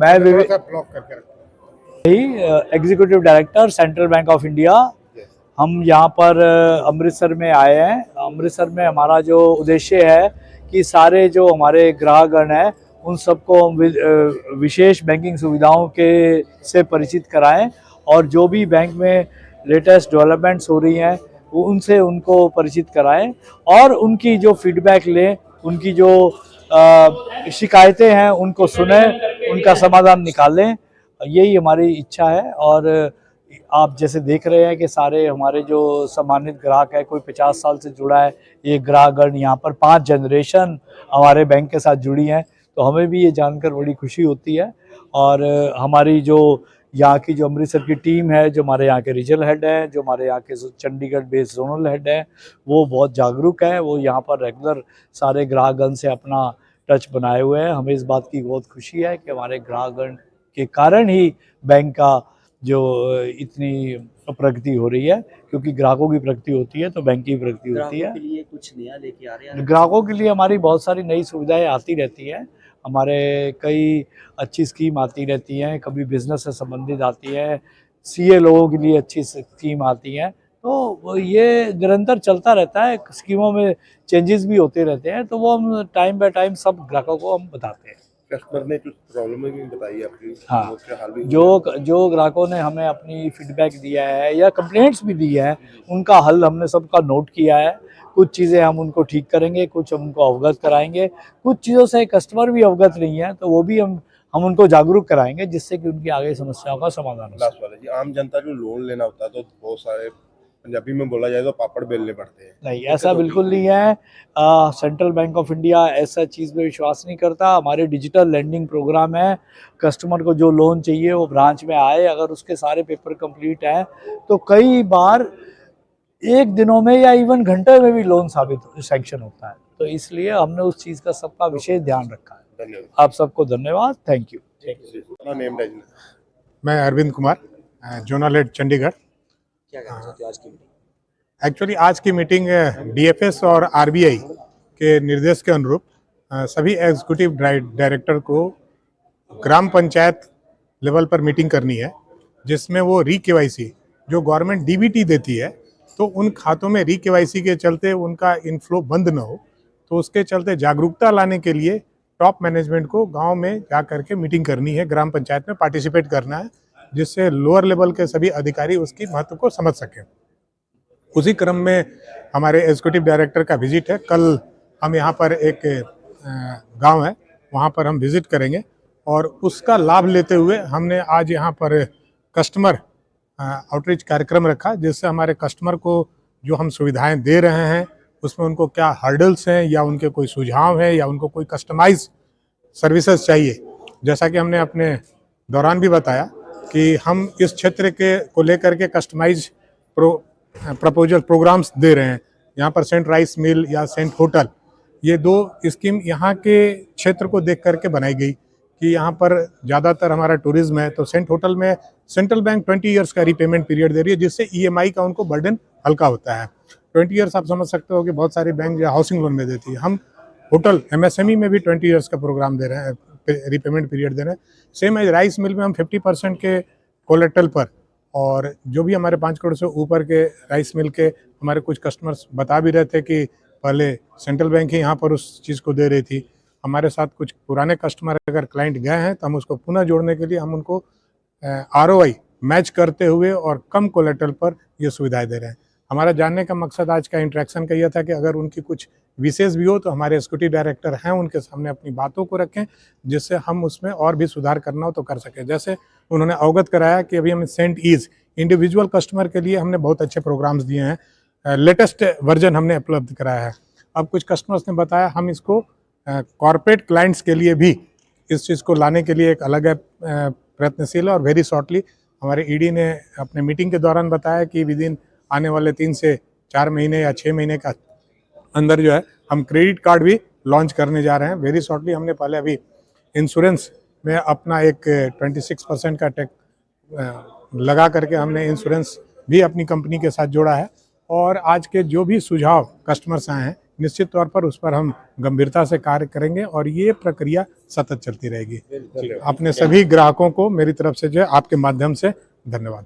मैं ब्लॉक करके executive director central bank of India. हम यहाँ पर अमृतसर में आए हैं। अमृतसर में हमारा जो उद्देश्य है कि सारे जो हमारे ग्राहकगण हैं उन सबको हम विशेष बैंकिंग सुविधाओं के से परिचित कराएं और जो भी बैंक में लेटेस्ट डेवलपमेंट्स हो रही हैं वो उनसे उनको परिचित कराएं और उनकी जो फीडबैक लें, उनकी जो शिकायतें हैं उनको सुने, उनका समाधान निकालें। यही हमारी इच्छा है। और आप जैसे देख रहे हैं कि सारे हमारे जो सम्मानित ग्राहक है, कोई 50 साल से जुड़ा है, ये ग्राहकगण यहाँ पर 5 जनरेशन हमारे बैंक के साथ जुड़ी हैं, तो हमें भी ये जानकर बड़ी खुशी होती है। और हमारी जो यहाँ की जो अमृतसर की टीम है, जो हमारे यहाँ के रीजनल हेड हैं, जो हमारे यहाँ के चंडीगढ़ बेस्ड जोनल हेड हैं, वो बहुत जागरूक है। वो यहाँ पर रेगुलर सारे ग्राहकगण से अपना टच बनाए हुए हैं। हमें इस बात की बहुत खुशी है कि हमारे ग्राहकगण के कारण ही बैंक का जो इतनी प्रगति हो रही है, क्योंकि ग्राहकों की प्रगति होती है तो बैंक की प्रगति होती है। ग्राहकों के लिए कुछ नया लेके आ रहे हैं? ग्राहकों के लिए हमारी बहुत सारी नई सुविधाएं आती रहती हैं। हमारे कई अच्छी स्कीम आती रहती हैं, कभी बिजनेस से संबंधित आती है, सीए लोगों के लिए अच्छी स्कीम आती हैं, तो ये निरंतर चलता रहता है। स्कीमों में चेंजेस भी होते रहते हैं, तो वो हम टाइम बाय टाइम सब ग्राहकों को हम बताते हैं। कस्टमर ने कुछ प्रॉब्लम भी बताई आपकी? हाँ, जो ग्राहकों ने हमें अपनी फीडबैक दिया है या कंप्लेंट्स भी दी है, उनका हल हमने सबका नोट किया है। कुछ चीज़ें हम उनको ठीक करेंगे, कुछ हम उनको अवगत कराएंगे, कुछ चीज़ों से कस्टमर भी अवगत नहीं है तो वो भी हम उनको जागरूक कराएंगे, जिससे कि उनकी आगे समस्याओं का समाधान हो सके। जी, आम जनता को लोन लेना होता है तो बहुत सारे, पंजाबी में बोला जाए तो पापड़ बेलने पड़ते हैं। नहीं, ऐसा बिल्कुल नहीं है। सेंट्रल बैंक ऑफ इंडिया ऐसा चीज़ में विश्वास नहीं करता। हमारे डिजिटल लेंडिंग प्रोग्राम है। कस्टमर को जो लोन चाहिए वो ब्रांच में आए, अगर उसके सारे पेपर कंप्लीट हैं तो कई बार 1 दिनों में या इवन घंटे में भी लोन सैंक्शन होता है। तो इसलिए हमने उस चीज़ का सबका विशेष ध्यान रखा है। धन्यवाद। आप सबको धन्यवाद। Thank you. मैं अरविंद कुमार, जोनल हेड चंडीगढ़। क्या कहना चाहते हो आज की मीटिंग? एक्चुअली आज की मीटिंग डीएफएस और आरबीआई के निर्देश के अनुरूप सभी एग्जीक्यूटिव डायरेक्टर को ग्राम पंचायत लेवल पर मीटिंग करनी है, जिसमें वो री-केवाईसी जो गवर्नमेंट डीबीटी देती है, तो उन खातों में री-केवाईसी के चलते उनका इनफ्लो बंद न हो, तो उसके चलते जागरूकता लाने के लिए टॉप मैनेजमेंट को गांव में जा करके मीटिंग करनी है, ग्राम पंचायत में पार्टिसिपेट करना है, जिससे लोअर लेवल के सभी अधिकारी उसकी महत्व को समझ सकें। उसी क्रम में हमारे एग्जीक्यूटिव डायरेक्टर का विजिट है। कल हम यहाँ पर एक गांव है, वहाँ पर हम विजिट करेंगे और उसका लाभ लेते हुए हमने आज यहाँ पर कस्टमर आउटरीच कार्यक्रम रखा, जिससे हमारे कस्टमर को जो हम सुविधाएं दे रहे हैं उसमें उनको क्या हर्डल्स हैं या उनके कोई सुझाव है या उनको कोई कस्टमाइज सर्विसेज चाहिए। जैसा कि हमने अपने दौरान भी बताया कि हम इस क्षेत्र के को लेकर के कस्टमाइज प्रपोजल प्रोग्राम्स दे रहे हैं। यहाँ पर सेंट राइस मिल या सेंट होटल, ये 2 स्कीम यहाँ के क्षेत्र को देख करके बनाई गई कि यहाँ पर ज़्यादातर हमारा टूरिज्म है, तो सेंट होटल में सेंट्रल बैंक 20 ईयर्स का रीपेमेंट पीरियड दे रही है, जिससे ईएमआई का उनको बर्डन हल्का होता है। 20 ईयर्स आप समझ सकते हो कि बहुत सारी बैंक जो हाउसिंग लोन में देती है, हम होटल एमएसएमई में भी 20 ईयर्स का प्रोग्राम दे रहे हैं, रीपेमेंट पीरियड दे रहे हैं। सेम एज राइस मिल में हम 50% के कोलेट्रल पर, और जो भी हमारे 5 करोड़ से ऊपर के राइस मिल के हमारे कुछ कस्टमर्स बता भी रहे थे कि पहले सेंट्रल बैंक ही यहाँ पर उस चीज़ को दे रही थी। हमारे साथ कुछ पुराने कस्टमर अगर क्लाइंट गए हैं तो हम उसको पुनः जोड़ने के लिए हम उनको आरओआई मैच करते हुए और कम कोलेट्रल पर ये सुविधाएं दे रहे हैं। हमारा जानने का मकसद आज का इंटरेक्शन का यह था कि अगर उनकी कुछ विशेष भी हो तो हमारे एग्जीक्यूटिव डायरेक्टर हैं, उनके सामने अपनी बातों को रखें, जिससे हम उसमें और भी सुधार करना हो तो कर सकें। जैसे उन्होंने अवगत कराया कि अभी हम सेंट ईज इंडिविजुअल कस्टमर के लिए हमने बहुत अच्छे प्रोग्राम्स दिए हैं, लेटेस्ट वर्जन हमने उपलब्ध कराया है। अब कुछ कस्टमर्स ने बताया हम इसको कॉर्पोरेट क्लाइंट्स के लिए भी इस चीज़ को लाने के लिए एक अलग प्रयत्नशील है, और वेरी शॉर्टली हमारे ईडी ने अपने मीटिंग के दौरान बताया कि विद इन आने वाले 3 से 4 महीने या 6 महीने का अंदर जो है हम क्रेडिट कार्ड भी लॉन्च करने जा रहे हैं। वेरी शॉर्टली हमने पहले अभी इंश्योरेंस में अपना एक 26% का टैक्स लगा करके हमने इंश्योरेंस भी अपनी कंपनी के साथ जोड़ा है। और आज के जो भी सुझाव कस्टमर्स आए हैं निश्चित तौर पर उस पर हम गंभीरता से कार्य करेंगे और ये प्रक्रिया सतत चलती रहेगी। अपने सभी ग्राहकों को मेरी तरफ से जो है आपके माध्यम से धन्यवाद।